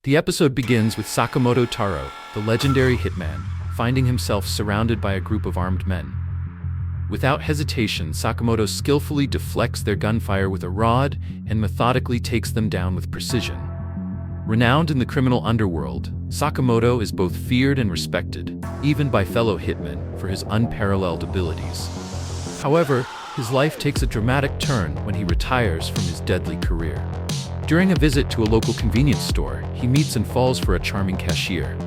The episode begins with Sakamoto Taro, the legendary hitman, finding himself surrounded by a group of armed men. Without hesitation, Sakamoto skillfully deflects their gunfire with a rod and methodically takes them down with precision. Renowned in the criminal underworld, Sakamoto is both feared and respected, even by fellow hitmen, for his unparalleled abilities. However, his life takes a dramatic turn when he retires from his deadly career. During a visit to a local convenience store, he meets and falls for a charming cashier.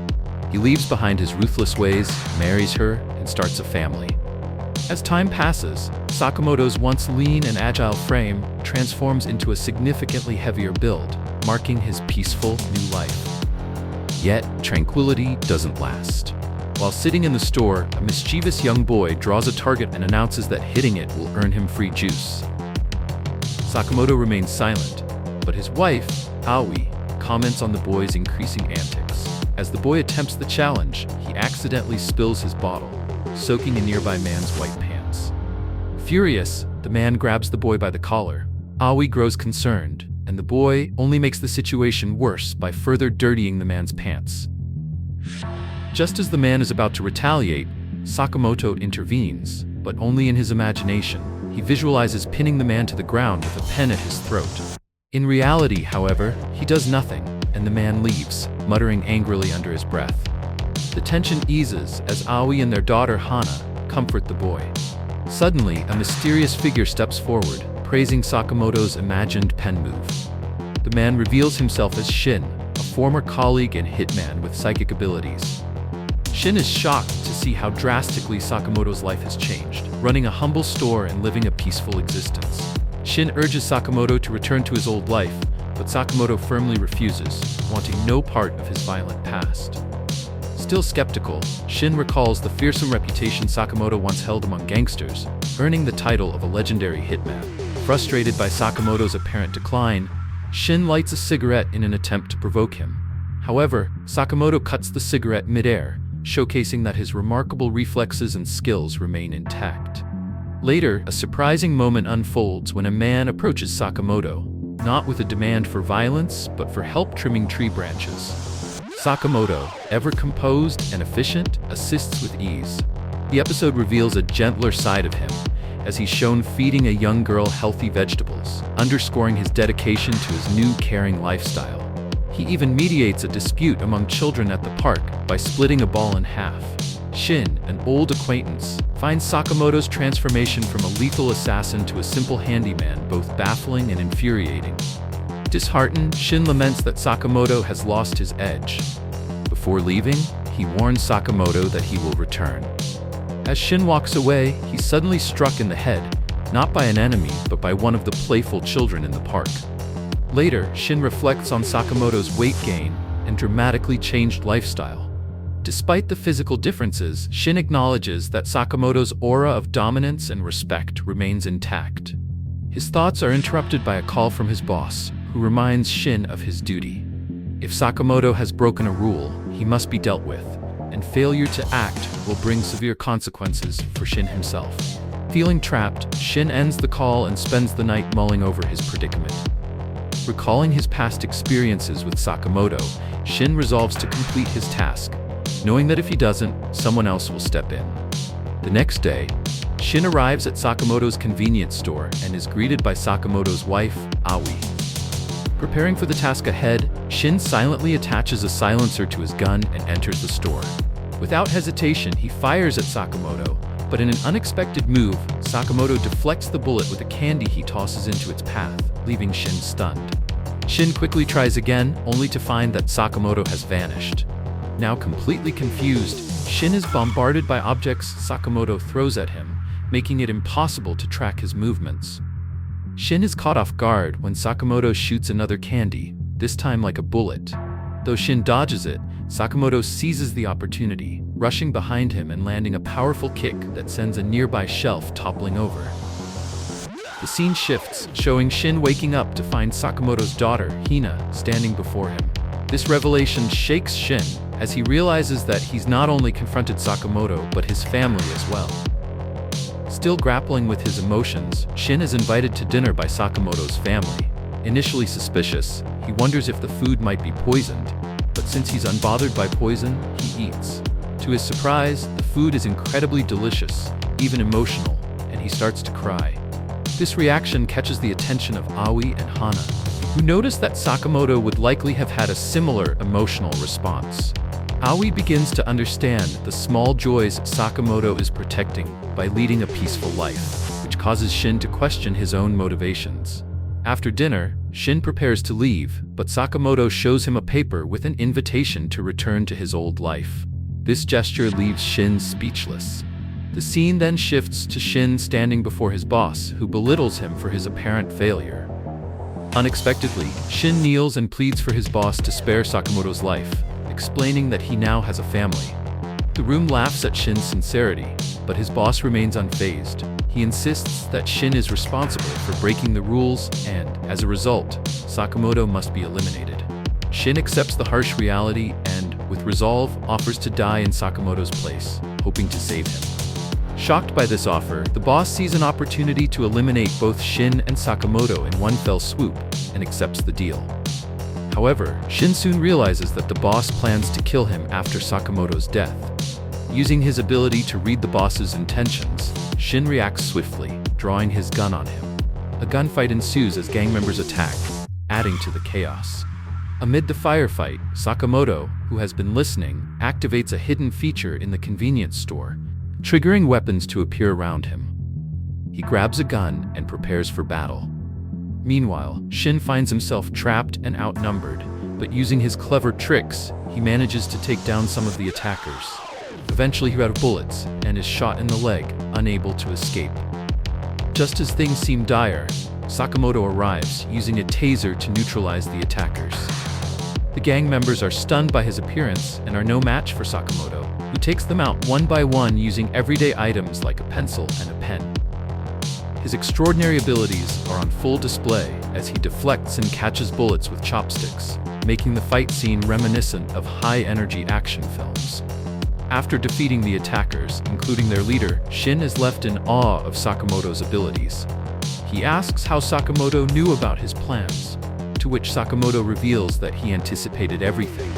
He leaves behind his ruthless ways, marries her, and starts a family. As time passes, Sakamoto's once lean and agile frame transforms into a significantly heavier build, marking his peaceful new life. Yet, tranquility doesn't last. While sitting in the store, a mischievous young boy draws a target and announces that hitting it will earn him free juice. Sakamoto remains silent, but his wife, Aoi, comments on the boy's increasing antics. As the boy attempts the challenge, he accidentally spills his bottle, soaking a nearby man's white pants. Furious, the man grabs the boy by the collar. Aoi grows concerned, and the boy only makes the situation worse by further dirtying the man's pants. Just as the man is about to retaliate, Sakamoto intervenes, but only in his imagination. He visualizes pinning the man to the ground with a pen at his throat. In reality, however, he does nothing, and the man leaves, muttering angrily under his breath. The tension eases as Aoi and their daughter Hana comfort the boy. Suddenly, a mysterious figure steps forward, praising Sakamoto's imagined pen move. The man reveals himself as Shin, a former colleague and hitman with psychic abilities. Shin is shocked to see how drastically Sakamoto's life has changed, running a humble store and living a peaceful existence. Shin urges Sakamoto to return to his old life, but Sakamoto firmly refuses, wanting no part of his violent past. Still skeptical, Shin recalls the fearsome reputation Sakamoto once held among gangsters, earning the title of a legendary hitman. Frustrated by Sakamoto's apparent decline, Shin lights a cigarette in an attempt to provoke him. However, Sakamoto cuts the cigarette mid-air, showcasing that his remarkable reflexes and skills remain intact. Later, a surprising moment unfolds when a man approaches Sakamoto, not with a demand for violence, but for help trimming tree branches. Sakamoto, ever composed and efficient, assists with ease. The episode reveals a gentler side of him, as he's shown feeding a young girl healthy vegetables, underscoring his dedication to his new caring lifestyle. He even mediates a dispute among children at the park by splitting a ball in half. Shin, an old acquaintance, finds Sakamoto's transformation from a lethal assassin to a simple handyman both baffling and infuriating. Disheartened, Shin laments that Sakamoto has lost his edge. Before leaving, he warns Sakamoto that he will return. As Shin walks away, he's suddenly struck in the head, not by an enemy, but by one of the playful children in the park. Later, Shin reflects on Sakamoto's weight gain and dramatically changed lifestyle. Despite the physical differences, Shin acknowledges that Sakamoto's aura of dominance and respect remains intact. His thoughts are interrupted by a call from his boss, who reminds Shin of his duty. If Sakamoto has broken a rule, he must be dealt with, and failure to act will bring severe consequences for Shin himself. Feeling trapped, Shin ends the call and spends the night mulling over his predicament. Recalling his past experiences with Sakamoto, Shin resolves to complete his task, knowing that if he doesn't, someone else will step in. The next day, Shin arrives at Sakamoto's convenience store and is greeted by Sakamoto's wife, Aoi. Preparing for the task ahead, Shin silently attaches a silencer to his gun and enters the store. Without hesitation, he fires at Sakamoto, but in an unexpected move, Sakamoto deflects the bullet with a candy he tosses into its path, leaving Shin stunned. Shin quickly tries again, only to find that Sakamoto has vanished. Now completely confused, Shin is bombarded by objects Sakamoto throws at him, making it impossible to track his movements. Shin is caught off guard when Sakamoto shoots another candy, this time like a bullet. Though Shin dodges it, Sakamoto seizes the opportunity, rushing behind him and landing a powerful kick that sends a nearby shelf toppling over. The scene shifts, showing Shin waking up to find Sakamoto's daughter, Hina, standing before him. This revelation shakes Shin, as he realizes that he's not only confronted Sakamoto, but his family as well. Still grappling with his emotions, Shin is invited to dinner by Sakamoto's family. Initially suspicious, he wonders if the food might be poisoned, but since he's unbothered by poison, he eats. To his surprise, the food is incredibly delicious, even emotional, and he starts to cry. This reaction catches the attention of Aoi and Hana, who notice that Sakamoto would likely have had a similar emotional response. Aoi begins to understand the small joys Sakamoto is protecting by leading a peaceful life, which causes Shin to question his own motivations. After dinner, Shin prepares to leave, but Sakamoto shows him a paper with an invitation to return to his old life. This gesture leaves Shin speechless. The scene then shifts to Shin standing before his boss, who belittles him for his apparent failure. Unexpectedly, Shin kneels and pleads for his boss to spare Sakamoto's life, explaining that he now has a family. The room laughs at Shin's sincerity, but his boss remains unfazed. He insists that Shin is responsible for breaking the rules and, as a result, Sakamoto must be eliminated. Shin accepts the harsh reality and, with resolve, offers to die in Sakamoto's place, hoping to save him. Shocked by this offer, the boss sees an opportunity to eliminate both Shin and Sakamoto in one fell swoop and accepts the deal. However, Shin soon realizes that the boss plans to kill him after Sakamoto's death. Using his ability to read the boss's intentions, Shin reacts swiftly, drawing his gun on him. A gunfight ensues as gang members attack, adding to the chaos. Amid the firefight, Sakamoto, who has been listening, activates a hidden feature in the convenience store, triggering weapons to appear around him. He grabs a gun and prepares for battle. Meanwhile, Shin finds himself trapped and outnumbered, but using his clever tricks, he manages to take down some of the attackers. Eventually, he's out of bullets and is shot in the leg, unable to escape. Just as things seem dire, Sakamoto arrives, using a taser to neutralize the attackers. The gang members are stunned by his appearance and are no match for Sakamoto, who takes them out one by one using everyday items like a pencil and a pen. His extraordinary abilities are on full display as he deflects and catches bullets with chopsticks, making the fight scene reminiscent of high-energy action films. After defeating the attackers, including their leader, Shin is left in awe of Sakamoto's abilities. He asks how Sakamoto knew about his plans, to which Sakamoto reveals that he anticipated everything,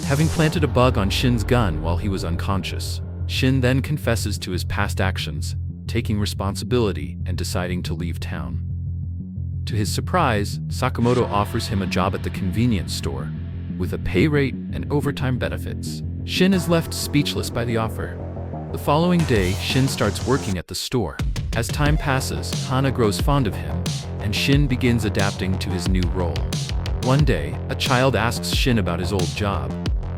having planted a bug on Shin's gun while he was unconscious. Shin then confesses to his past actions, taking responsibility and deciding to leave town. To his surprise, Sakamoto offers him a job at the convenience store, with a pay rate and overtime benefits. Shin is left speechless by the offer. The following day, Shin starts working at the store. As time passes, Hana grows fond of him, and Shin begins adapting to his new role. One day, a child asks Shin about his old job.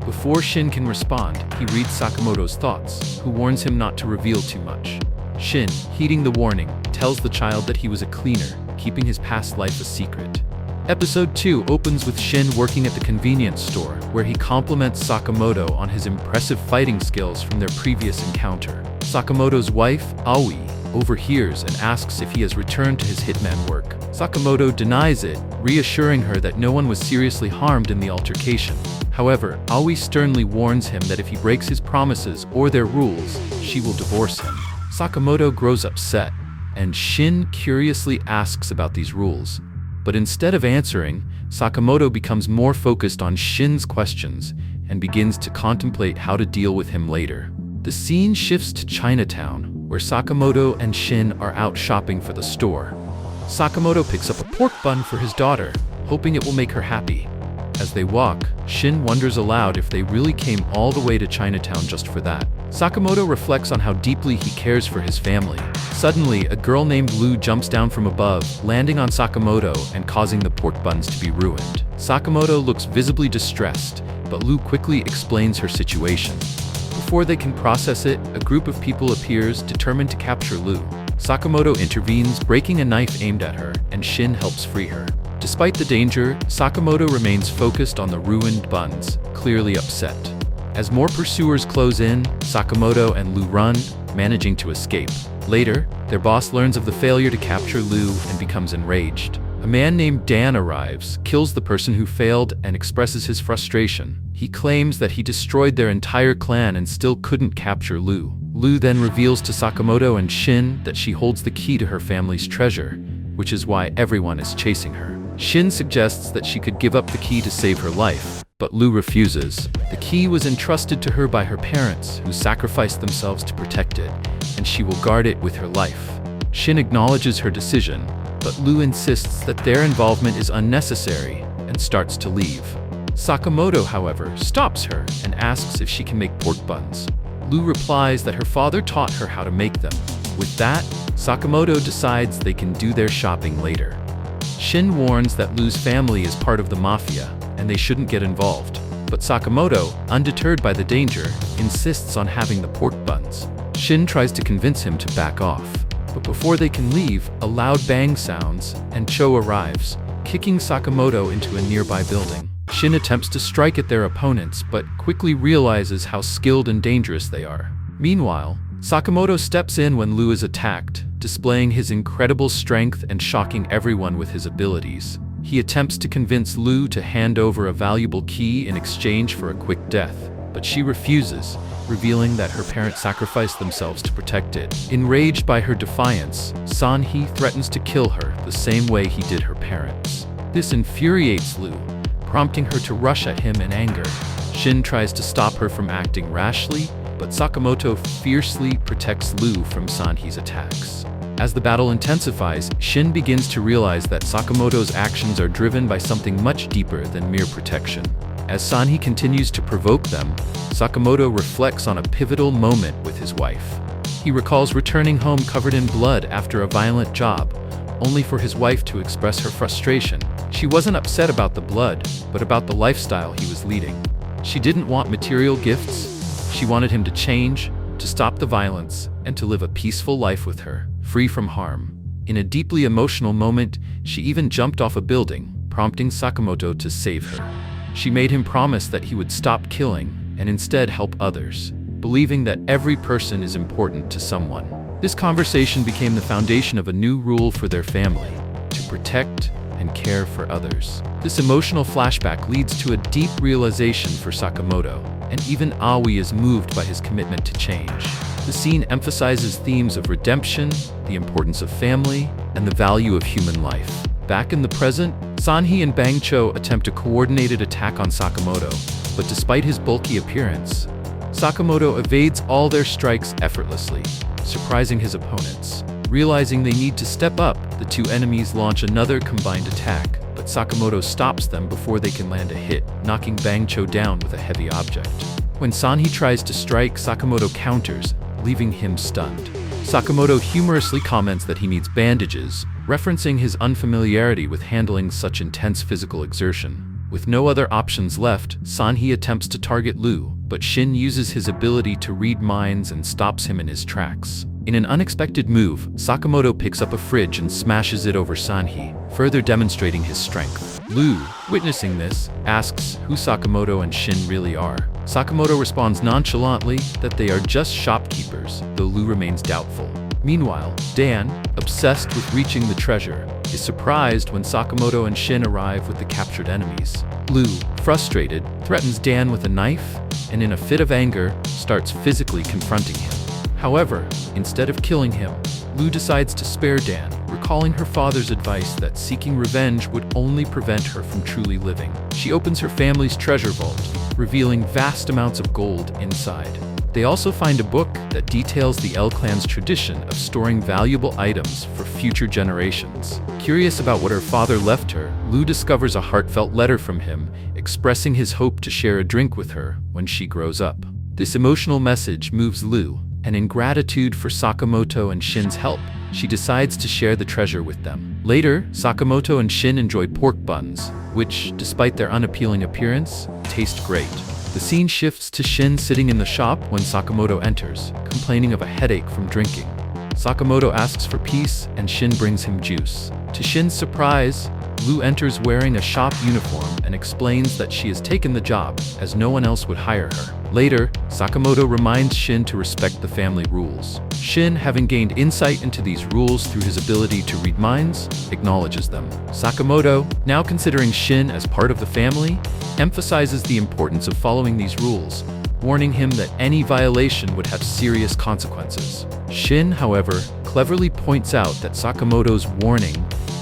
Before Shin can respond, he reads Sakamoto's thoughts, who warns him not to reveal too much. Shin, heeding the warning, tells the child that he was a cleaner, keeping his past life a secret. Episode 2 opens with Shin working at the convenience store, where he compliments Sakamoto on his impressive fighting skills from their previous encounter. Sakamoto's wife, Aoi, overhears and asks if he has returned to his hitman work. Sakamoto denies it, reassuring her that no one was seriously harmed in the altercation. However, Aoi sternly warns him that if he breaks his promises or their rules, she will divorce him. Sakamoto grows upset, and Shin curiously asks about these rules. But instead of answering, Sakamoto becomes more focused on Shin's questions and begins to contemplate how to deal with him later. The scene shifts to Chinatown, where Sakamoto and Shin are out shopping for the store. Sakamoto picks up a pork bun for his daughter, hoping it will make her happy. As they walk, Shin wonders aloud if they really came all the way to Chinatown just for that. Sakamoto reflects on how deeply he cares for his family. Suddenly, a girl named Lu jumps down from above, landing on Sakamoto and causing the pork buns to be ruined. Sakamoto looks visibly distressed, but Lu quickly explains her situation. Before they can process it, a group of people appears, determined to capture Lu. Sakamoto intervenes, breaking a knife aimed at her, and Shin helps free her. Despite the danger, Sakamoto remains focused on the ruined buns, clearly upset. As more pursuers close in, Sakamoto and Lu run, managing to escape. Later, their boss learns of the failure to capture Lu and becomes enraged. A man named Dan arrives, kills the person who failed, and expresses his frustration. He claims that he destroyed their entire clan and still couldn't capture Lu. Lu then reveals to Sakamoto and Shin that she holds the key to her family's treasure, which is why everyone is chasing her. Shin suggests that she could give up the key to save her life, But Lu refuses. The key was entrusted to her by her parents, who sacrificed themselves to protect it, and she will guard it with her life. Shin acknowledges her decision, but Lu insists that their involvement is unnecessary and starts to leave. Sakamoto, however, stops her and asks if she can make pork buns. Lu replies that her father taught her how to make them. With that, Sakamoto decides they can do their shopping later. Shin warns that Lu's family is part of the mafia and they shouldn't get involved. But Sakamoto, undeterred by the danger, insists on having the pork buns. Shin tries to convince him to back off. But before they can leave, a loud bang sounds and Cho arrives, kicking Sakamoto into a nearby building. Shin attempts to strike at their opponents, but quickly realizes how skilled and dangerous they are. Meanwhile, Sakamoto steps in when Lu is attacked, displaying his incredible strength and shocking everyone with his abilities. He attempts to convince Lu to hand over a valuable key in exchange for a quick death, but she refuses, revealing that her parents sacrificed themselves to protect it. Enraged by her defiance, Sanhee threatens to kill her the same way he did her parents. This infuriates Lu, prompting her to rush at him in anger. Shin tries to stop her from acting rashly, but Sakamoto fiercely protects Lu from Sanhee's attacks. As the battle intensifies, Shin begins to realize that Sakamoto's actions are driven by something much deeper than mere protection. As Sanhee continues to provoke them, Sakamoto reflects on a pivotal moment with his wife. He recalls returning home covered in blood after a violent job, only for his wife to express her frustration. She wasn't upset about the blood, but about the lifestyle he was leading. She didn't want material gifts. She wanted him to change, to stop the violence, and to live a peaceful life with her, free from harm. In a deeply emotional moment, she even jumped off a building, prompting Sakamoto to save her. She made him promise that he would stop killing and instead help others, believing that every person is important to someone. This conversation became the foundation of a new rule for their family: to protect and care for others. This emotional flashback leads to a deep realization for Sakamoto, and even Aoi is moved by his commitment to change. The scene emphasizes themes of redemption, the importance of family, and the value of human life. Back in the present, Sanhee and Bang Cho attempt a coordinated attack on Sakamoto, but despite his bulky appearance, Sakamoto evades all their strikes effortlessly, surprising his opponents. Realizing they need to step up, the two enemies launch another combined attack, but Sakamoto stops them before they can land a hit, knocking Bang Cho down with a heavy object. When Sanhee tries to strike, Sakamoto counters, leaving him stunned. Sakamoto humorously comments that he needs bandages, referencing his unfamiliarity with handling such intense physical exertion. With no other options left, Sanhee attempts to target Lu, but Shin uses his ability to read minds and stops him in his tracks. In an unexpected move, Sakamoto picks up a fridge and smashes it over Sanhee, further demonstrating his strength. Lu, witnessing this, asks who Sakamoto and Shin really are. Sakamoto responds nonchalantly that they are just shopkeepers, though Lu remains doubtful. Meanwhile, Dan, obsessed with reaching the treasure, is surprised when Sakamoto and Shin arrive with the captured enemies. Lu, frustrated, threatens Dan with a knife, and in a fit of anger, starts physically confronting him. However, instead of killing him, Lu decides to spare Dan, recalling her father's advice that seeking revenge would only prevent her from truly living. She opens her family's treasure vault, revealing vast amounts of gold inside. They also find a book that details the L clan's tradition of storing valuable items for future generations. Curious about what her father left her, Lu discovers a heartfelt letter from him, expressing his hope to share a drink with her when she grows up. This emotional message moves Lu, and in gratitude for Sakamoto and Shin's help, she decides to share the treasure with them. Later, Sakamoto and Shin enjoy pork buns, which, despite their unappealing appearance, taste great. The scene shifts to Shin sitting in the shop when Sakamoto enters, complaining of a headache from drinking. Sakamoto asks for peace, and Shin brings him juice. To Shin's surprise, Lu enters wearing a shop uniform and explains that she has taken the job, as no one else would hire her. Later, Sakamoto reminds Shin to respect the family rules. Shin, having gained insight into these rules through his ability to read minds, acknowledges them. Sakamoto, now considering Shin as part of the family, emphasizes the importance of following these rules, warning him that any violation would have serious consequences. Shin, however, cleverly points out that Sakamoto's warning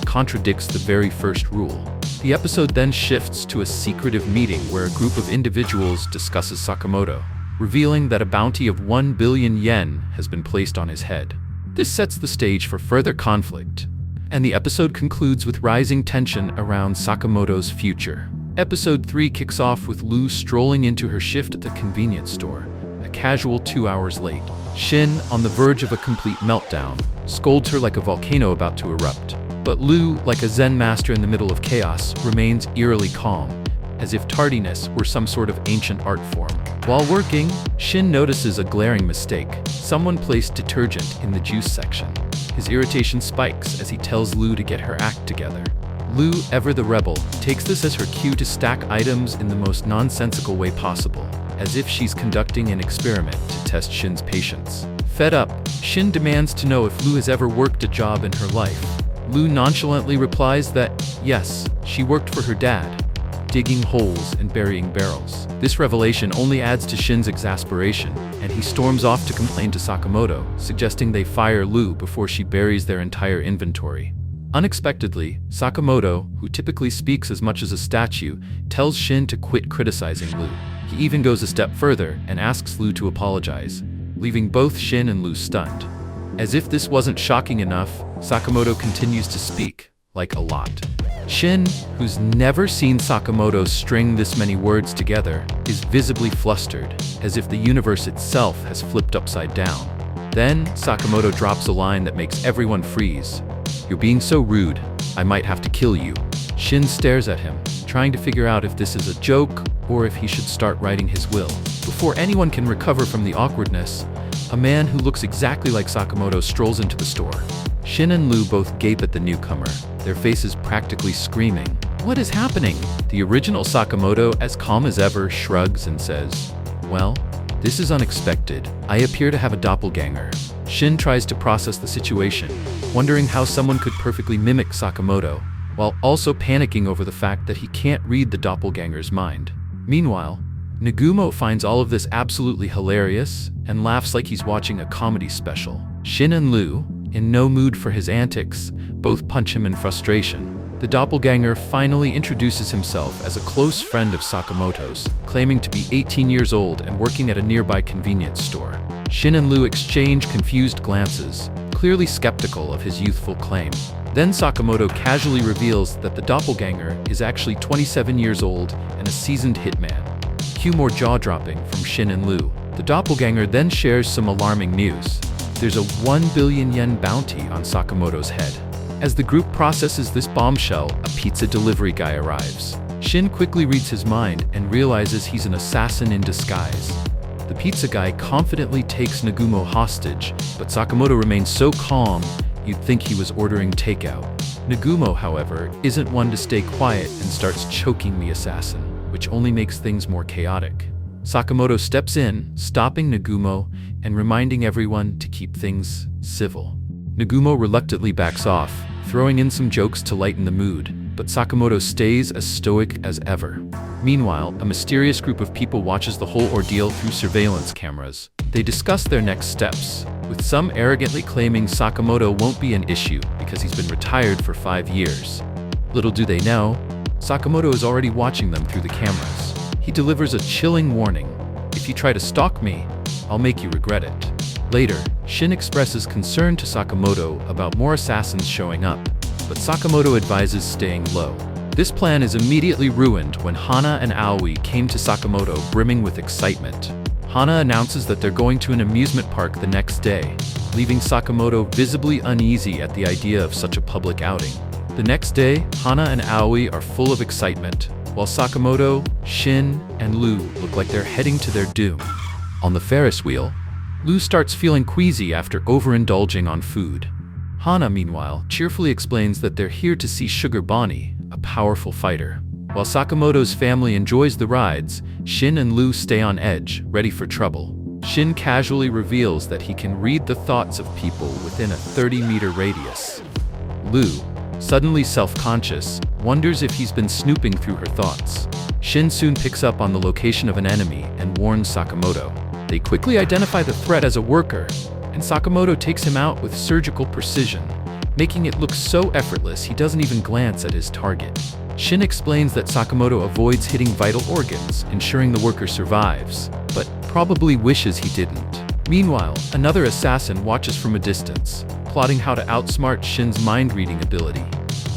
contradicts the very first rule. The episode then shifts to a secretive meeting where a group of individuals discusses Sakamoto, revealing that a bounty of 1 billion yen has been placed on his head. This sets the stage for further conflict, and the episode concludes with rising tension around Sakamoto's future. Episode 3 kicks off with Lou strolling into her shift at the convenience store, a casual 2 hours late. Shin, on the verge of a complete meltdown, scolds her like a volcano about to erupt. But Lou, like a Zen master in the middle of chaos, remains eerily calm, as if tardiness were some sort of ancient art form. While working, Shin notices a glaring mistake. Someone placed detergent in the juice section. His irritation spikes as he tells Lou to get her act together. Lou, ever the rebel, takes this as her cue to stack items in the most nonsensical way possible, as if she's conducting an experiment to test Shin's patience. Fed up, Shin demands to know if Lou has ever worked a job in her life. Lou nonchalantly replies that, yes, she worked for her dad, digging holes and burying barrels. This revelation only adds to Shin's exasperation, and he storms off to complain to Sakamoto, suggesting they fire Lou before she buries their entire inventory. Unexpectedly, Sakamoto, who typically speaks as much as a statue, tells Shin to quit criticizing Lou. He even goes a step further and asks Lou to apologize, leaving both Shin and Lou stunned. As if this wasn't shocking enough, Sakamoto continues to speak, like a lot. Shin, who's never seen Sakamoto string this many words together, is visibly flustered, as if the universe itself has flipped upside down. Then, Sakamoto drops a line that makes everyone freeze. "You're being so rude, I might have to kill you." Shin stares at him, trying to figure out if this is a joke or if he should start writing his will. Before anyone can recover from the awkwardness, a man who looks exactly like Sakamoto strolls into the store. Shin and Lou both gape at the newcomer, their faces practically screaming. "What is happening?" The original Sakamoto, as calm as ever, shrugs and says, "Well, this is unexpected. I appear to have a doppelganger." Shin tries to process the situation, wondering how someone could perfectly mimic Sakamoto, while also panicking over the fact that he can't read the doppelganger's mind. Meanwhile, Nagumo finds all of this absolutely hilarious and laughs like he's watching a comedy special. Shin and Lou, in no mood for his antics, both punch him in frustration. The doppelganger finally introduces himself as a close friend of Sakamoto's, claiming to be 18 years old and working at a nearby convenience store. Shin and Lou exchange confused glances, clearly skeptical of his youthful claim. Then Sakamoto casually reveals that the doppelganger is actually 27 years old and a seasoned hitman. Cue more jaw-dropping from Shin and Lou. The doppelganger then shares some alarming news. There's a 1 billion yen bounty on Sakamoto's head. As the group processes this bombshell, a pizza delivery guy arrives. Shin quickly reads his mind and realizes he's an assassin in disguise. The pizza guy confidently takes Nagumo hostage, but Sakamoto remains so calm, you'd think he was ordering takeout. Nagumo, however, isn't one to stay quiet and starts choking the assassin, which only makes things more chaotic. Sakamoto steps in, stopping Nagumo and reminding everyone to keep things civil. Nagumo reluctantly backs off, throwing in some jokes to lighten the mood, but Sakamoto stays as stoic as ever. Meanwhile, a mysterious group of people watches the whole ordeal through surveillance cameras. They discuss their next steps, with some arrogantly claiming Sakamoto won't be an issue because he's been retired for 5 years. Little do they know, Sakamoto is already watching them through the cameras. He delivers a chilling warning: "If you try to stalk me, I'll make you regret it." Later, Shin expresses concern to Sakamoto about more assassins showing up, but Sakamoto advises staying low. This plan is immediately ruined when Hana and Aoi came to Sakamoto brimming with excitement. Hana announces that they're going to an amusement park the next day, leaving Sakamoto visibly uneasy at the idea of such a public outing. The next day, Hana and Aoi are full of excitement, while Sakamoto, Shin, and Lou look like they're heading to their doom. On the Ferris wheel, Lou starts feeling queasy after overindulging on food. Hana, meanwhile, cheerfully explains that they're here to see Sugar Bonnie, a powerful fighter. While Sakamoto's family enjoys the rides, Shin and Lou stay on edge, ready for trouble. Shin casually reveals that he can read the thoughts of people within a 30-meter radius. Lou, suddenly self-conscious, wonders if he's been snooping through her thoughts. Shin soon picks up on the location of an enemy and warns Sakamoto. They quickly identify the threat as a worker, and Sakamoto takes him out with surgical precision, making it look so effortless he doesn't even glance at his target. Shin explains that Sakamoto avoids hitting vital organs, ensuring the worker survives, but probably wishes he didn't. Meanwhile, another assassin watches from a distance, plotting how to outsmart Shin's mind-reading ability.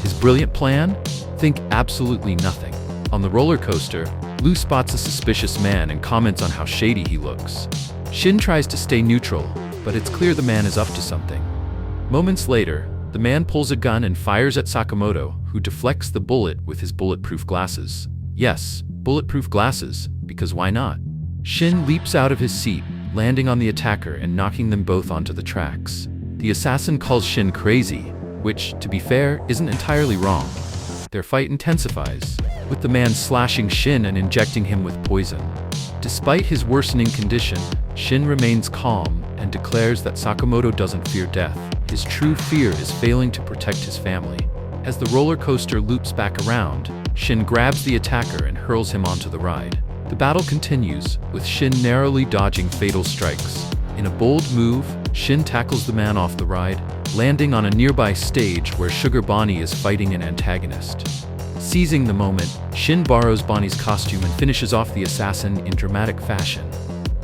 His brilliant plan? Think absolutely nothing. On the roller coaster, Lu spots a suspicious man and comments on how shady he looks. Shin tries to stay neutral, but it's clear the man is up to something. Moments later, the man pulls a gun and fires at Sakamoto, who deflects the bullet with his bulletproof glasses. Yes, bulletproof glasses, because why not? Shin leaps out of his seat, landing on the attacker and knocking them both onto the tracks. The assassin calls Shin crazy, which, to be fair, isn't entirely wrong. Their fight intensifies, with the man slashing Shin and injecting him with poison. Despite his worsening condition, Shin remains calm and declares that Sakamoto doesn't fear death. His true fear is failing to protect his family. As the roller coaster loops back around, Shin grabs the attacker and hurls him onto the ride. The battle continues, with Shin narrowly dodging fatal strikes. In a bold move, Shin tackles the man off the ride, landing on a nearby stage where Sugar Bonnie is fighting an antagonist. Seizing the moment, Shin borrows Bonnie's costume and finishes off the assassin in dramatic fashion.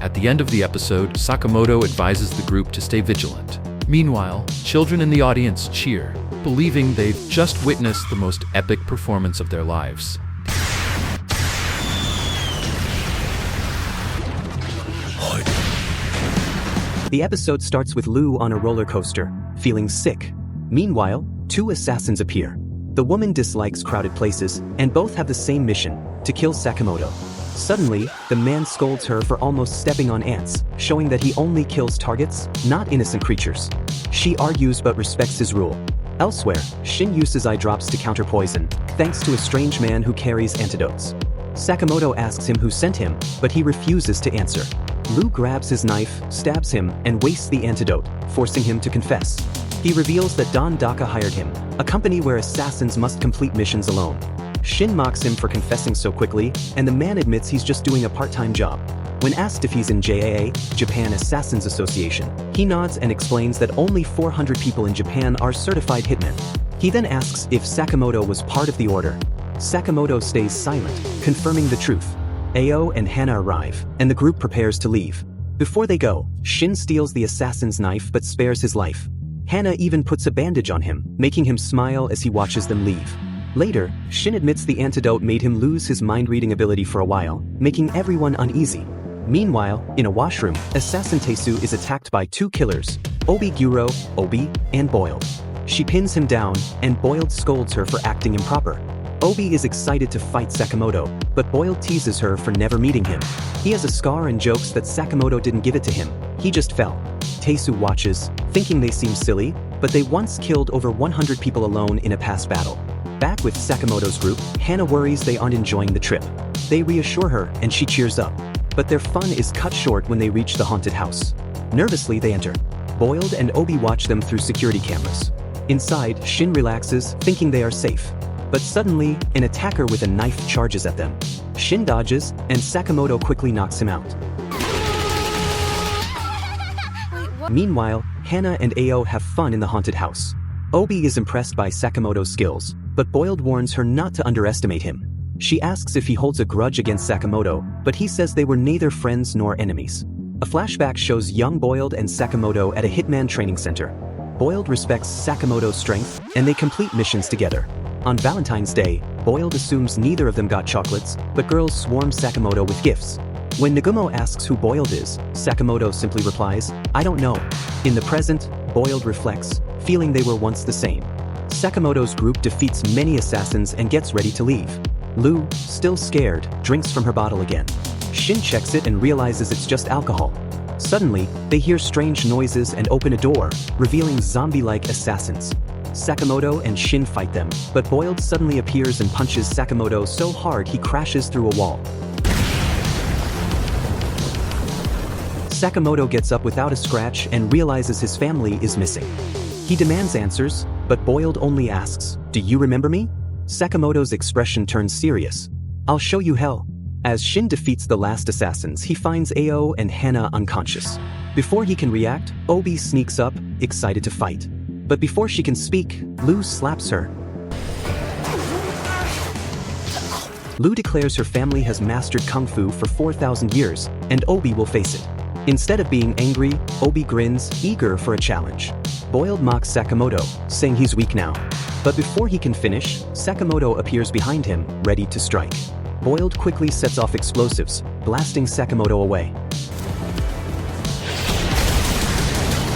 At the end of the episode, Sakamoto advises the group to stay vigilant. Meanwhile, children in the audience cheer, believing they've just witnessed the most epic performance of their lives. The episode starts with Lu on a roller coaster, feeling sick. Meanwhile, two assassins appear. The woman dislikes crowded places, and both have the same mission, to kill Sakamoto. Suddenly, the man scolds her for almost stepping on ants, showing that he only kills targets, not innocent creatures. She argues but respects his rule. Elsewhere, Shin uses eye drops to counter poison, thanks to a strange man who carries antidotes. Sakamoto asks him who sent him, but he refuses to answer. Lu grabs his knife, stabs him, and wastes the antidote, forcing him to confess. He reveals that Don Daka hired him, a company where assassins must complete missions alone. Shin mocks him for confessing so quickly, and the man admits he's just doing a part-time job. When asked if he's in JAA, Japan Assassins Association, he nods and explains that only 400 people in Japan are certified hitmen. He then asks if Sakamoto was part of the order. Sakamoto stays silent, confirming the truth. Ao and Hana arrive, and the group prepares to leave. Before they go, Shin steals the assassin's knife but spares his life. Hana even puts a bandage on him, making him smile as he watches them leave. Later, Shin admits the antidote made him lose his mind-reading ability for a while, making everyone uneasy. Meanwhile, in a washroom, Assassin Teisu is attacked by two killers, Obi Guro, Obi, and Boiled. She pins him down, and Boiled scolds her for acting improper. Obi is excited to fight Sakamoto, but Boiled teases her for never meeting him. He has a scar and jokes that Sakamoto didn't give it to him, he just fell. Teisu watches, thinking they seem silly, but they once killed over 100 people alone in a past battle. Back with Sakamoto's group, Hana worries they aren't enjoying the trip. They reassure her, and she cheers up. But their fun is cut short when they reach the haunted house. Nervously, they enter. Boiled and Obi watch them through security cameras. Inside, Shin relaxes, thinking they are safe. But suddenly, an attacker with a knife charges at them. Shin dodges, and Sakamoto quickly knocks him out. Meanwhile, Hana and Ao have fun in the haunted house. Obi is impressed by Sakamoto's skills, but Boiled warns her not to underestimate him. She asks if he holds a grudge against Sakamoto, but he says they were neither friends nor enemies. A flashback shows young Boiled and Sakamoto at a Hitman training center. Boiled respects Sakamoto's strength, and they complete missions together. On Valentine's Day, Boiled assumes neither of them got chocolates, but girls swarm Sakamoto with gifts. When Nagumo asks who Boiled is, Sakamoto simply replies, "I don't know." In the present, Boiled reflects, feeling they were once the same. Sakamoto's group defeats many assassins and gets ready to leave. Lu, still scared, drinks from her bottle again. Shin checks it and realizes it's just alcohol. Suddenly, they hear strange noises and open a door, revealing zombie-like assassins. Sakamoto and Shin fight them, but Boiled suddenly appears and punches Sakamoto so hard he crashes through a wall. Sakamoto gets up without a scratch and realizes his family is missing. He demands answers, but Boiled only asks, "Do you remember me?" Sakamoto's expression turns serious. "I'll show you hell." As Shin defeats the last assassins, he finds Ao and Hana unconscious. Before he can react, Obi sneaks up, excited to fight. But before she can speak, Lu slaps her. Lu declares her family has mastered Kung Fu for 4,000 years, and Obi will face it. Instead of being angry, Obi grins, eager for a challenge. Boiled mocks Sakamoto, saying he's weak now. But before he can finish, Sakamoto appears behind him, ready to strike. Boiled quickly sets off explosives, blasting Sakamoto away.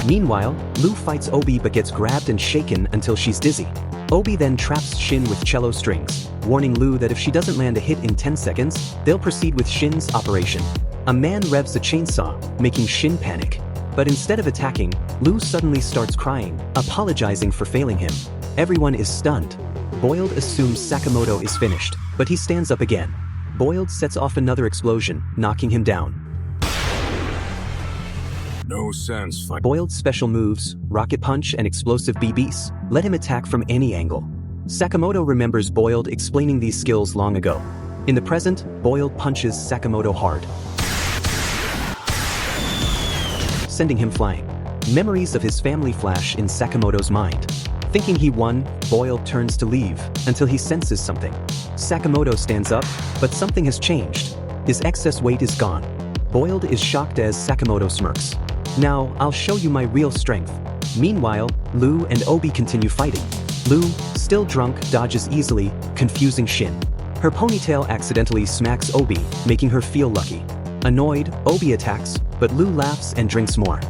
Meanwhile, Lu fights Obi but gets grabbed and shaken until she's dizzy. Obi then traps Shin with cello strings, warning Lu that if she doesn't land a hit in 10 seconds, they'll proceed with Shin's operation. A man revs a chainsaw, making Shin panic. But instead of attacking, Lu suddenly starts crying, apologizing for failing him. Everyone is stunned. Boiled assumes Sakamoto is finished, but he stands up again. Boiled sets off another explosion, knocking him down. No sense fight. Boiled's special moves, rocket punch and explosive BBs, let him attack from any angle. Sakamoto remembers Boiled explaining these skills long ago. In the present, Boiled punches Sakamoto hard, sending him flying. Memories of his family flash in Sakamoto's mind. Thinking he won, Boiled turns to leave, until he senses something. Sakamoto stands up, but something has changed. His excess weight is gone. Boiled is shocked as Sakamoto smirks. Now, I'll show you my real strength. Meanwhile, Lu and Obi continue fighting. Lu, still drunk, dodges easily, confusing Shin. Her ponytail accidentally smacks Obi, making her feel lucky. Annoyed, Obi attacks, but Lu laughs and drinks more.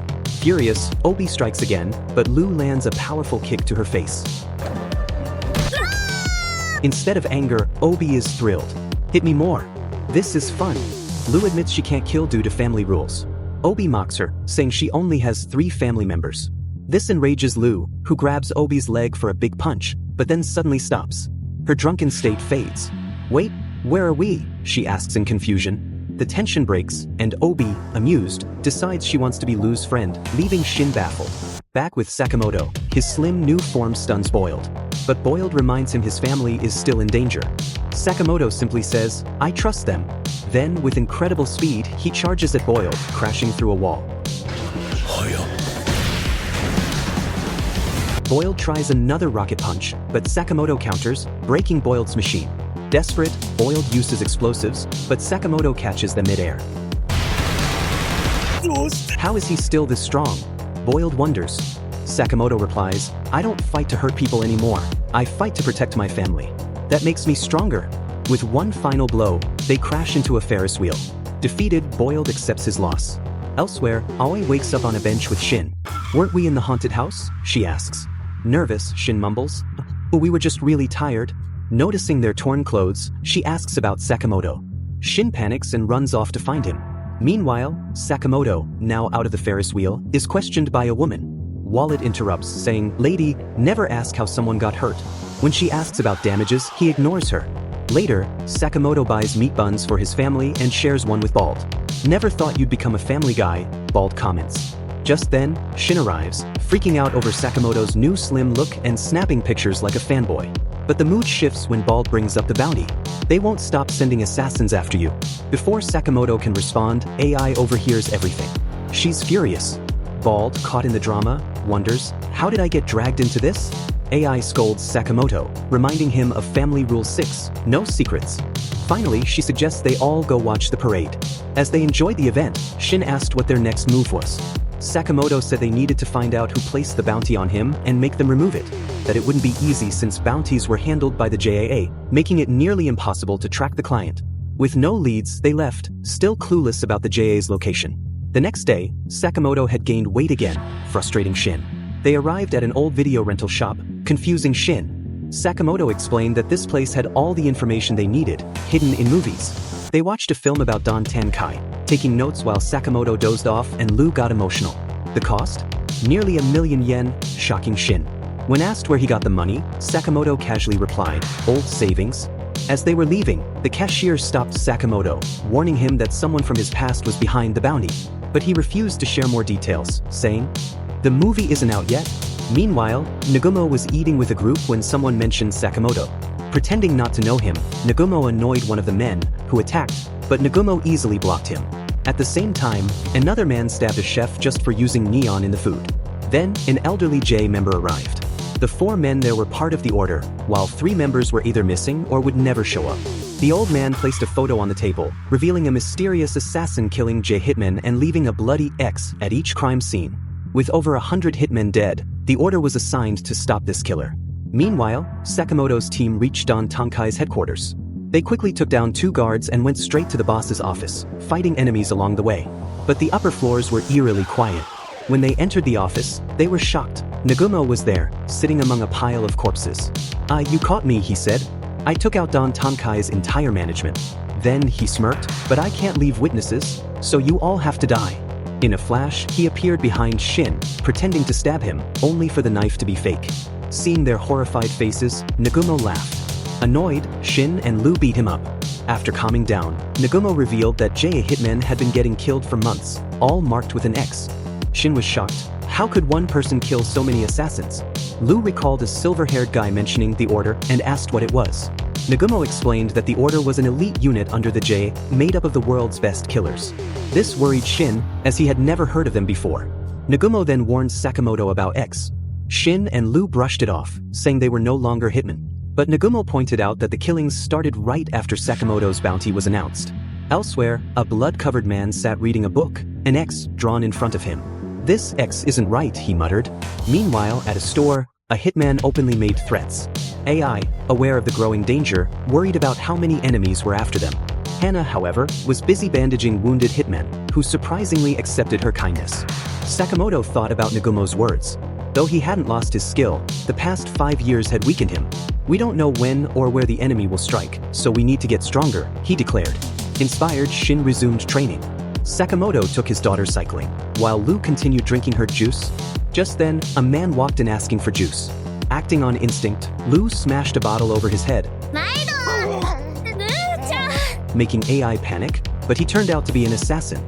Furious, Obi strikes again, but Lu lands a powerful kick to her face. Instead of anger, Obi is thrilled. Hit me more. This is fun. Lu admits she can't kill due to family rules. Obi mocks her, saying she only has 3 family members. This enrages Lu, who grabs Obi's leg for a big punch, but then suddenly stops. Her drunken state fades. Wait, where are we? She asks in confusion. The tension breaks, and Obi, amused, decides she wants to be Lu's friend, leaving Shin baffled. Back with Sakamoto, his slim new form stuns Boiled. But Boiled reminds him his family is still in danger. Sakamoto simply says, I trust them. Then, with incredible speed, he charges at Boiled, crashing through a wall. Boiled tries another rocket punch, but Sakamoto counters, breaking Boiled's machine. Desperate, Boiled uses explosives, but Sakamoto catches them midair. How is he still this strong? Boiled wonders. Sakamoto replies, I don't fight to hurt people anymore. I fight to protect my family. That makes me stronger. With one final blow, they crash into a Ferris wheel. Defeated, Boiled accepts his loss. Elsewhere, Aoi wakes up on a bench with Shin. Weren't we in the haunted house? She asks. Nervous, Shin mumbles. But we were just really tired. Noticing their torn clothes, she asks about Sakamoto. Shin panics and runs off to find him. Meanwhile, Sakamoto, now out of the Ferris wheel, is questioned by a woman. Wallet interrupts, saying, Lady, never ask how someone got hurt. When she asks about damages, he ignores her. Later, Sakamoto buys meat buns for his family and shares one with Bald. Never thought you'd become a family guy, Bald comments. Just then, Shin arrives, freaking out over Sakamoto's new slim look and snapping pictures like a fanboy. But the mood shifts when Bald brings up the bounty. They won't stop sending assassins after you. Before Sakamoto can respond, AI overhears everything. She's furious. Bald, caught in the drama, wonders, how did I get dragged into this? AI scolds Sakamoto, reminding him of Family Rule 6, no secrets. Finally, she suggests they all go watch the parade. As they enjoyed the event, Shin asked what their next move was. Sakamoto said they needed to find out who placed the bounty on him and make them remove it. That it wouldn't be easy since bounties were handled by the JAA, making it nearly impossible to track the client. With no leads, they left, still clueless about the JA's location. The next day, Sakamoto had gained weight again, frustrating Shin. They arrived at an old video rental shop, confusing Shin. Sakamoto explained that this place had all the information they needed, hidden in movies. They watched a film about Don Tankai, taking notes while Sakamoto dozed off and Lu got emotional. The cost? Nearly 1,000,000 yen, shocking Shin. When asked where he got the money, Sakamoto casually replied, old savings. As they were leaving, the cashier stopped Sakamoto, warning him that someone from his past was behind the bounty. But he refused to share more details, saying, the movie isn't out yet. Meanwhile, Nagumo was eating with a group when someone mentioned Sakamoto. Pretending not to know him, Nagumo annoyed one of the men, who attacked, but Nagumo easily blocked him. At the same time, another man stabbed a chef just for using neon in the food. Then, an elderly J member arrived. The 4 men there were part of the order, while 3 members were either missing or would never show up. The old man placed a photo on the table, revealing a mysterious assassin killing Hitman and leaving a bloody X at each crime scene. With over 100 hitmen dead, the order was assigned to stop this killer. Meanwhile, Sakamoto's team reached Don Tonkai's headquarters. They quickly took down 2 guards and went straight to the boss's office, fighting enemies along the way. But the upper floors were eerily quiet. When they entered the office, they were shocked. Nagumo was there, sitting among a pile of corpses. You caught me," he said. "I took out Don Tonkai's entire management." Then he smirked, "But I can't leave witnesses, so you all have to die." In a flash, he appeared behind Shin, pretending to stab him, only for the knife to be fake. Seeing their horrified faces, Nagumo laughed. Annoyed, Shin and Lu beat him up. After calming down, Nagumo revealed that Hitman had been getting killed for months, all marked with an X. Shin was shocked. How could one person kill so many assassins? Lu recalled a silver-haired guy mentioning the order and asked what it was. Nagumo explained that the order was an elite unit under the J, made up of the world's best killers. This worried Shin, as he had never heard of them before. Nagumo then warned Sakamoto about X. Shin and Lu brushed it off, saying they were no longer hitmen. But Nagumo pointed out that the killings started right after Sakamoto's bounty was announced. Elsewhere, a blood-covered man sat reading a book, an X drawn in front of him. "This X isn't right," he muttered. Meanwhile, at a store, a hitman openly made threats. AI, aware of the growing danger, worried about how many enemies were after them. Hannah, however, was busy bandaging wounded hitmen, who surprisingly accepted her kindness. Sakamoto thought about Nagumo's words. Though he hadn't lost his skill, the past 5 years had weakened him. "We don't know when or where the enemy will strike, so we need to get stronger," he declared. Inspired, Shin resumed training. Sakamoto took his daughter cycling, while Lu continued drinking her juice. Just then, a man walked in asking for juice. Acting on instinct, Lu smashed a bottle over his head, making AI panic, but he turned out to be an assassin.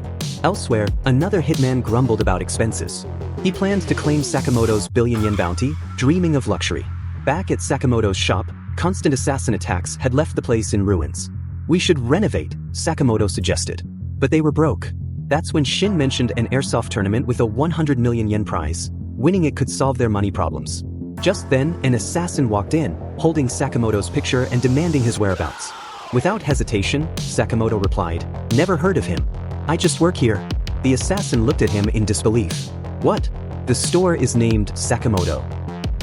Elsewhere, another hitman grumbled about expenses. He planned to claim Sakamoto's billion-yen bounty, dreaming of luxury. Back at Sakamoto's shop, constant assassin attacks had left the place in ruins. "We should renovate," Sakamoto suggested. But they were broke. That's when Shin mentioned an airsoft tournament with a 100 million yen prize. Winning it could solve their money problems. Just then, an assassin walked in, holding Sakamoto's picture and demanding his whereabouts. Without hesitation, Sakamoto replied, "Never heard of him. I just work here." The assassin looked at him in disbelief. "What? The store is named Sakamoto."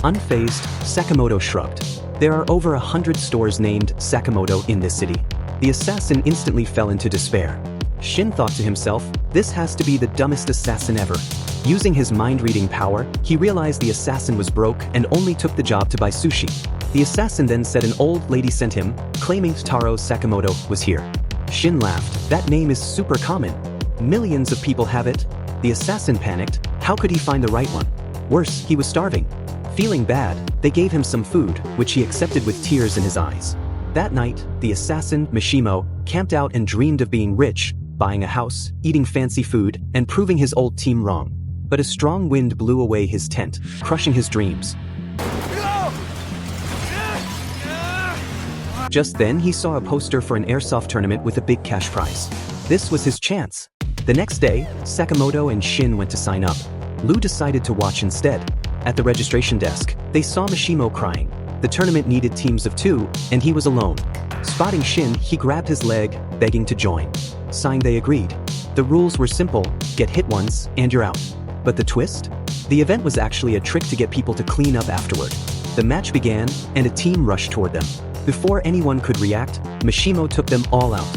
Unfazed, Sakamoto shrugged. "There are over 100 stores named Sakamoto in this city." The assassin instantly fell into despair. Shin thought to himself, "This has to be the dumbest assassin ever." Using his mind-reading power, he realized the assassin was broke and only took the job to buy sushi. The assassin then said an old lady sent him, claiming Taro Sakamoto was here. Shin laughed. "That name is super common. Millions of people have it." The assassin panicked. How could he find the right one? Worse, he was starving. Feeling bad, they gave him some food, which he accepted with tears in his eyes. That night, the assassin, Mishimo, camped out and dreamed of being rich, buying a house, eating fancy food, and proving his old team wrong. But a strong wind blew away his tent, crushing his dreams. Just then, he saw a poster for an airsoft tournament with a big cash prize. This was his chance. The next day, Sakamoto and Shin went to sign up. Lu decided to watch instead. At the registration desk, they saw Mishimo crying. The tournament needed teams of 2, and he was alone. Spotting Shin, he grabbed his leg, begging to join. Signed, they agreed. The rules were simple: get hit once, and you're out. But the twist? The event was actually a trick to get people to clean up afterward. The match began, and a team rushed toward them. Before anyone could react, Mishimo took them all out.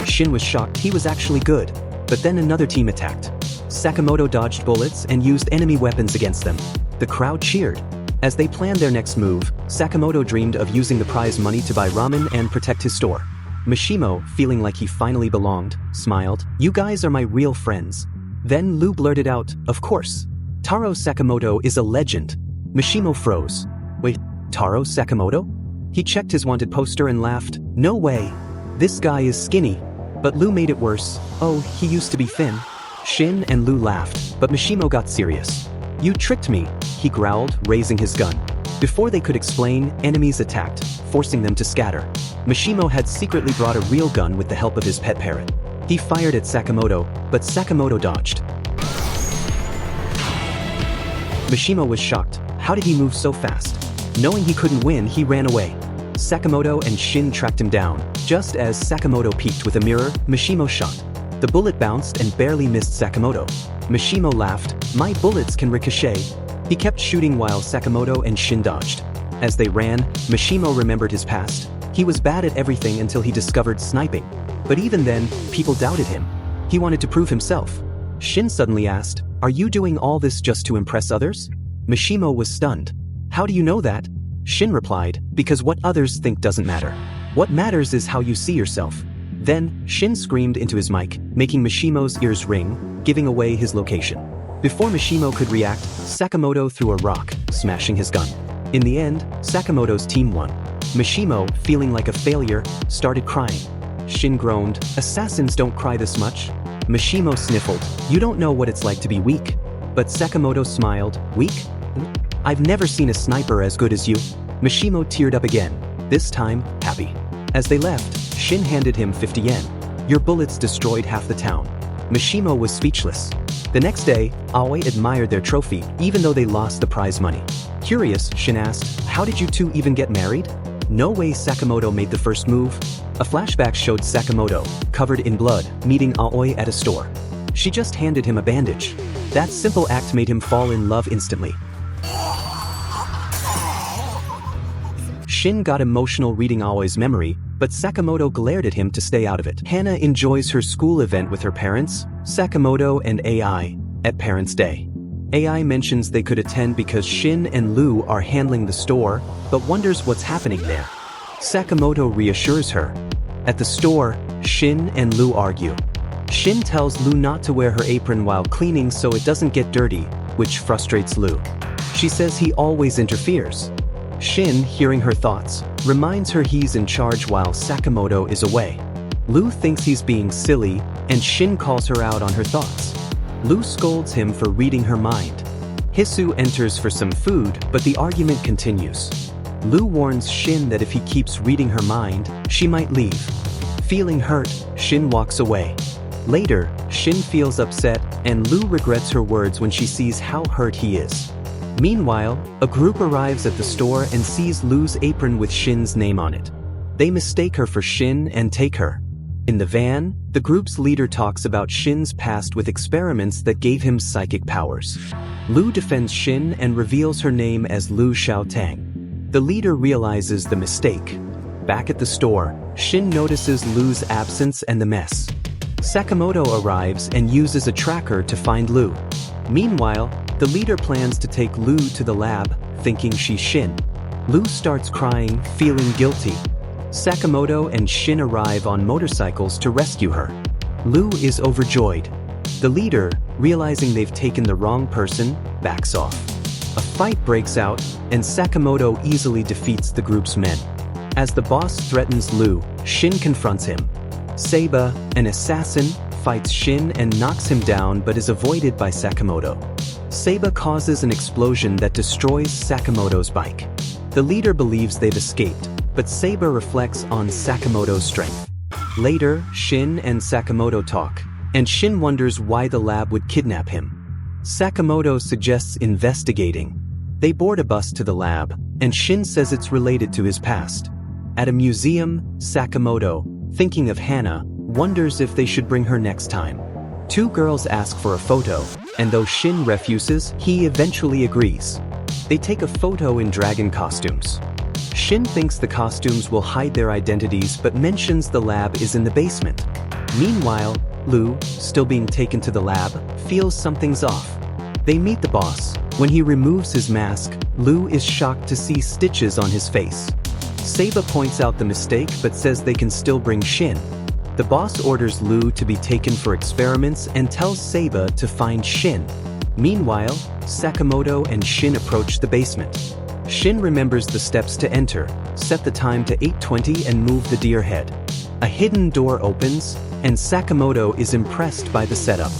Shin was shocked he was actually good. But then another team attacked. Sakamoto dodged bullets and used enemy weapons against them. The crowd cheered. As they planned their next move, Sakamoto dreamed of using the prize money to buy ramen and protect his store. Mishimo, feeling like he finally belonged, smiled. "You guys are my real friends." Then Lu blurted out, "Of course. Taro Sakamoto is a legend." Mishimo froze. "Wait, Taro Sakamoto?" He checked his wanted poster and laughed. "No way. This guy is skinny." But Lu made it worse. "Oh, he used to be thin." Shin and Lu laughed, but Mishimo got serious. "You tricked me," he growled, raising his gun. Before they could explain, enemies attacked, forcing them to scatter. Mishimo had secretly brought a real gun with the help of his pet parrot. He fired at Sakamoto, but Sakamoto dodged. Mishimo was shocked. How did he move so fast? Knowing he couldn't win, he ran away. Sakamoto and Shin tracked him down. Just as Sakamoto peeked with a mirror, Mishimo shot. The bullet bounced and barely missed Sakamoto. Mishimo laughed, "My bullets can ricochet." He kept shooting while Sakamoto and Shin dodged. As they ran, Mishimo remembered his past. He was bad at everything until he discovered sniping. But even then, people doubted him. He wanted to prove himself. Shin suddenly asked, "Are you doing all this just to impress others?" Mishimo was stunned. "How do you know that?" Shin replied, "Because what others think doesn't matter. What matters is how you see yourself." Then, Shin screamed into his mic, making Mishimo's ears ring, giving away his location. Before Mishimo could react, Sakamoto threw a rock, smashing his gun. In the end, Sakamoto's team won. Mishimo, feeling like a failure, started crying. Shin groaned, "Assassins don't cry this much." Mishimo sniffled, "You don't know what it's like to be weak." But Sakamoto smiled, "Weak? I've never seen a sniper as good as you." Mishimo teared up again, this time, happy. As they left, Shin handed him 50 yen. "Your bullets destroyed half the town." Mishimo was speechless. The next day, Aoi admired their trophy, even though they lost the prize money. Curious, Shin asked, "How did you two even get married?" No way Sakamoto made the first move. A flashback showed Sakamoto, covered in blood, meeting Aoi at a store. She just handed him a bandage. That simple act made him fall in love instantly. Shin got emotional reading Aoi's memory, but Sakamoto glared at him to stay out of it. Hana enjoys her school event with her parents, Sakamoto and AI, at Parents' Day. AI mentions they could attend because Shin and Lu are handling the store, but wonders what's happening there. Sakamoto reassures her. At the store, Shin and Lu argue. Shin tells Lu not to wear her apron while cleaning so it doesn't get dirty, which frustrates Lu. She says he always interferes. Shin, hearing her thoughts, reminds her he's in charge while Sakamoto is away. Lu thinks he's being silly, and Shin calls her out on her thoughts. Lu scolds him for reading her mind. Hisu enters for some food, but the argument continues. Lu warns Shin that if he keeps reading her mind, she might leave. Feeling hurt, Shin walks away. Later, Shin feels upset, and Lu regrets her words when she sees how hurt he is. Meanwhile, a group arrives at the store and sees Lu's apron with Shin's name on it. They mistake her for Shin and take her. In the van, the group's leader talks about Shin's past with experiments that gave him psychic powers. Lu defends Shin and reveals her name as Lu Xiaotang. The leader realizes the mistake. Back at the store, Shin notices Lu's absence and the mess. Sakamoto arrives and uses a tracker to find Lu. Meanwhile, the leader plans to take Lu to the lab, thinking she's Shin. Lu starts crying, feeling guilty. Sakamoto and Shin arrive on motorcycles to rescue her. Lu is overjoyed. The leader, realizing they've taken the wrong person, backs off. A fight breaks out, and Sakamoto easily defeats the group's men. As the boss threatens Lu, Shin confronts him. Seiba, an assassin, fights Shin and knocks him down but is avoided by Sakamoto. Seiba causes an explosion that destroys Sakamoto's bike. The leader believes they've escaped, but Seiba reflects on Sakamoto's strength. Later, Shin and Sakamoto talk, and Shin wonders why the lab would kidnap him. Sakamoto suggests investigating. They board a bus to the lab, and Shin says it's related to his past. At a museum, Sakamoto, thinking of Hana, wonders if they should bring her next time. Two girls ask for a photo, and though Shin refuses, he eventually agrees. They take a photo in dragon costumes. Shin thinks the costumes will hide their identities but mentions the lab is in the basement. Meanwhile, Lu, still being taken to the lab, feels something's off. They meet the boss. When he removes his mask, Lu is shocked to see stitches on his face. Seiba points out the mistake but says they can still bring Shin. The boss orders Lu to be taken for experiments and tells Seiba to find Shin. Meanwhile, Sakamoto and Shin approach the basement. Shin remembers the steps to enter, set the time to 8:20 and move the deer head. A hidden door opens, and Sakamoto is impressed by the setup.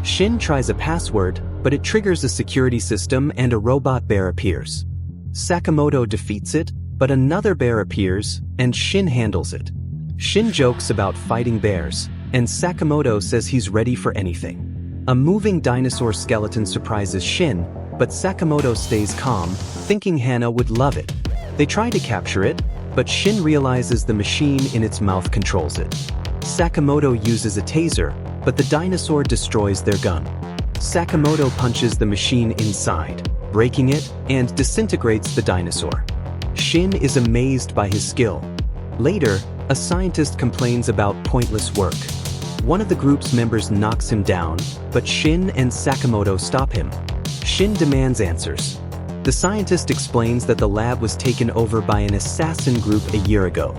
Shin tries a password, but it triggers a security system and a robot bear appears. Sakamoto defeats it, but another bear appears, and Shin handles it. Shin jokes about fighting bears, and Sakamoto says he's ready for anything. A moving dinosaur skeleton surprises Shin, but Sakamoto stays calm, thinking Hana would love it. They try to capture it, but Shin realizes the machine in its mouth controls it. Sakamoto uses a taser, but the dinosaur destroys their gun. Sakamoto punches the machine inside, breaking it, and disintegrates the dinosaur. Shin is amazed by his skill. Later, a scientist complains about pointless work. One of the group's members knocks him down, but Shin and Sakamoto stop him. Shin demands answers. The scientist explains that the lab was taken over by an assassin group a year ago.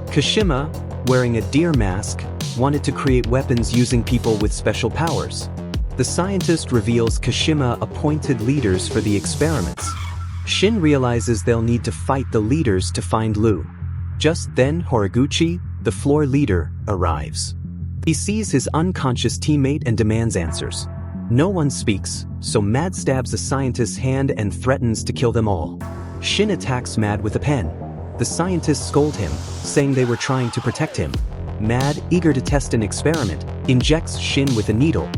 Kashima, wearing a deer mask, wanted to create weapons using people with special powers. The scientist reveals Kashima appointed leaders for the experiments. Shin realizes they'll need to fight the leaders to find Lu. Just then, Horiguchi, the floor leader, arrives. He sees his unconscious teammate and demands answers. No one speaks, so Mad stabs the scientist's hand and threatens to kill them all. Shin attacks Mad with a pen. The scientists scold him, saying they were trying to protect him. Mad, eager to test an experiment, injects Shin with a needle.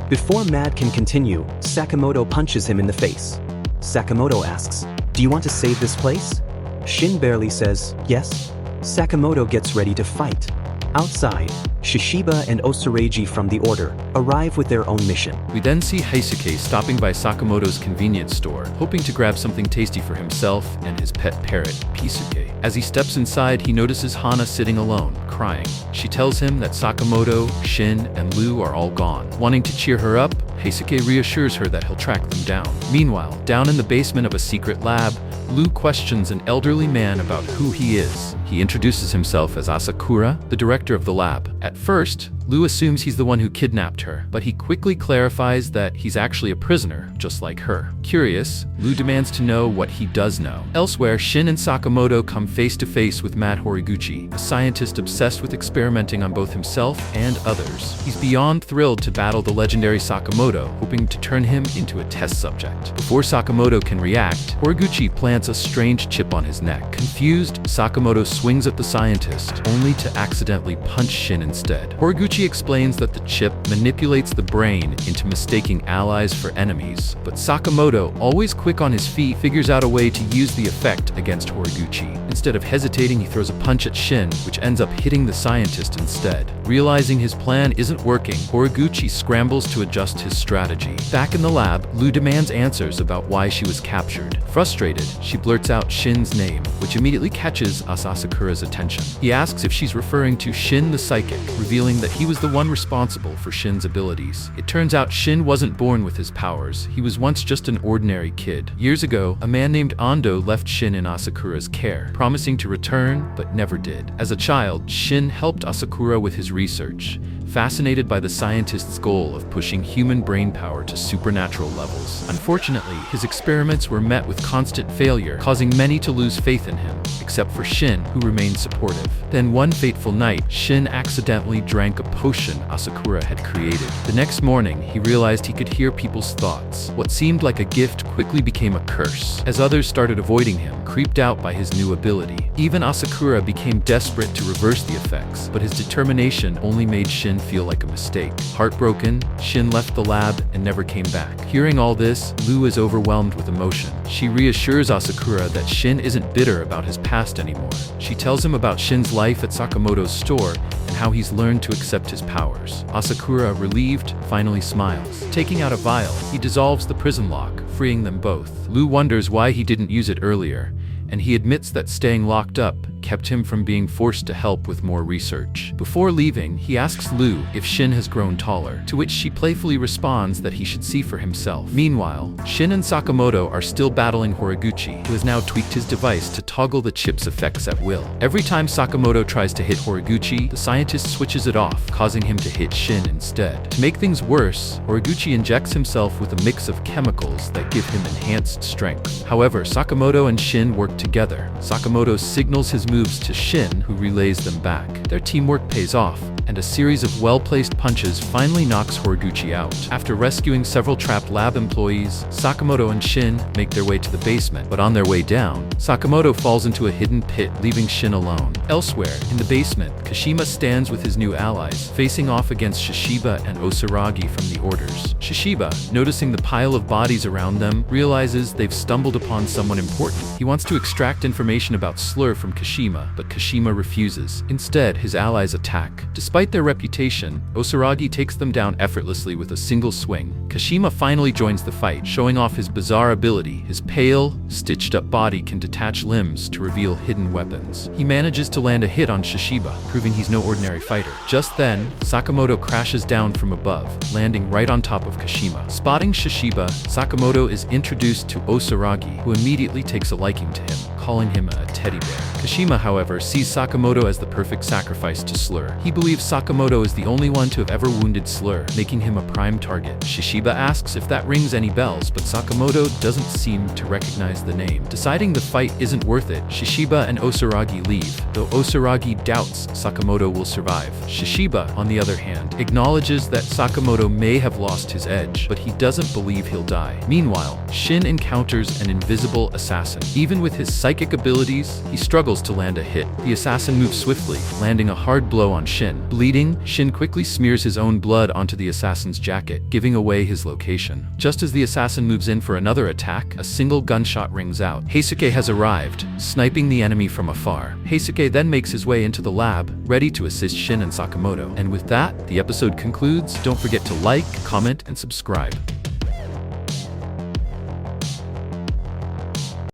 Before Mad can continue, Sakamoto punches him in the face. Sakamoto asks, "Do you want to save this place?" Shin barely says, "Yes." Sakamoto gets ready to fight. Outside, Shishiba and Osareji from the Order arrive with their own mission. We then see Heisuke stopping by Sakamoto's convenience store, hoping to grab something tasty for himself and his pet parrot, Pisuke. As he steps inside, he notices Hana sitting alone, crying. She tells him that Sakamoto, Shin, and Lu are all gone. Wanting to cheer her up, Heisuke reassures her that he'll track them down. Meanwhile, down in the basement of a secret lab, Lu questions an elderly man about who he is. He introduces himself as Asakura, the director of the lab. At first, Lu assumes he's the one who kidnapped her, but he quickly clarifies that he's actually a prisoner, just like her. Curious, Lu demands to know what he does know. Elsewhere, Shin and Sakamoto come face to face with Matt Horiguchi, a scientist obsessed with experimenting on both himself and others. He's beyond thrilled to battle the legendary Sakamoto, hoping to turn him into a test subject. Before Sakamoto can react, Horiguchi plants a strange chip on his neck. Confused, Sakamoto swings at the scientist, only to accidentally punch Shin instead. Horiguchi explains that the chip manipulates the brain into mistaking allies for enemies, but Sakamoto, always quick on his feet, figures out a way to use the effect against Horiguchi. Instead of hesitating, he throws a punch at Shin, which ends up hitting the scientist instead. Realizing his plan isn't working, Horiguchi scrambles to adjust his strategy. Back in the lab, Lu demands answers about why she was captured. Frustrated, she blurts out Shin's name, which immediately catches Asakura's attention. He asks if she's referring to Shin the Psychic, revealing that he was the one responsible for Shin's abilities. It turns out Shin wasn't born with his powers. He was once just an ordinary kid. Years ago, a man named Ando left Shin in Asakura's care, promising to return, but never did. As a child, Shin helped Asakura with his research, fascinated by the scientist's goal of pushing human brain power to supernatural levels. Unfortunately, his experiments were met with constant failure, causing many to lose faith in him, except for Shin, who remained supportive. Then one fateful night, Shin accidentally drank a potion Asakura had created. The next morning, he realized he could hear people's thoughts. What seemed like a gift quickly became a curse, as others started avoiding him, creeped out by his new ability. Even Asakura became desperate to reverse the effects, but his determination only made Shin feel like a mistake. Heartbroken, Shin left the lab and never came back. Hearing all this, Lu is overwhelmed with emotion. She reassures Asakura that Shin isn't bitter about his past anymore. She tells him about Shin's life at Sakamoto's store and how he's learned to accept his powers. Asakura, relieved, finally smiles. Taking out a vial, he dissolves the prison lock, freeing them both. Lu wonders why he didn't use it earlier, and he admits that staying locked up kept him from being forced to help with more research. Before leaving, he asks Lu if Shin has grown taller, to which she playfully responds that he should see for himself. Meanwhile, Shin and Sakamoto are still battling Horiguchi, who has now tweaked his device to toggle the chip's effects at will. Every time Sakamoto tries to hit Horiguchi, the scientist switches it off, causing him to hit Shin instead. To make things worse, Horiguchi injects himself with a mix of chemicals that give him enhanced strength. However, Sakamoto and Shin work together. Sakamoto signals his moves to Shin, who relays them back. Their teamwork pays off, and a series of well-placed punches finally knocks Horiguchi out. After rescuing several trapped lab employees, Sakamoto and Shin make their way to the basement, but on their way down, Sakamoto falls into a hidden pit, leaving Shin alone. Elsewhere, in the basement, Kashima stands with his new allies, facing off against Shishiba and Osaragi from the Orders. Shishiba, noticing the pile of bodies around them, realizes they've stumbled upon someone important. He wants to extract information about Slur from Kashima, but Kashima refuses. Instead, his allies attack. Despite their reputation, Osaragi takes them down effortlessly with a single swing. Kashima finally joins the fight, showing off his bizarre ability. His pale, stitched-up body can detach limbs to reveal hidden weapons. He manages to land a hit on Shishiba, proving he's no ordinary fighter. Just then, Sakamoto crashes down from above, landing right on top of Kashima. Spotting Shishiba, Sakamoto is introduced to Osaragi, who immediately takes a liking to him, calling him a teddy bear. Kashima, however, sees Sakamoto as the perfect sacrifice to Slur. He believes Sakamoto is the only one to have ever wounded Slur, making him a prime target. Shishiba asks if that rings any bells, but Sakamoto doesn't seem to recognize the name. Deciding the fight isn't worth it, Shishiba and Osaragi leave, though Osaragi doubts Sakamoto will survive. Shishiba, on the other hand, acknowledges that Sakamoto may have lost his edge, but he doesn't believe he'll die. Meanwhile, Shin encounters an invisible assassin. Even with his psychic abilities, he struggles to land a hit. The assassin moves swiftly, landing a hard blow on Shin. Bleeding, Shin quickly smears his own blood onto the assassin's jacket, giving away his location. Just as the assassin moves in for another attack, a single gunshot rings out. Heisuke has arrived, sniping the enemy from afar. Heisuke then makes his way into the lab, ready to assist Shin and Sakamoto. And with that, the episode concludes. Don't forget to like, comment, and subscribe.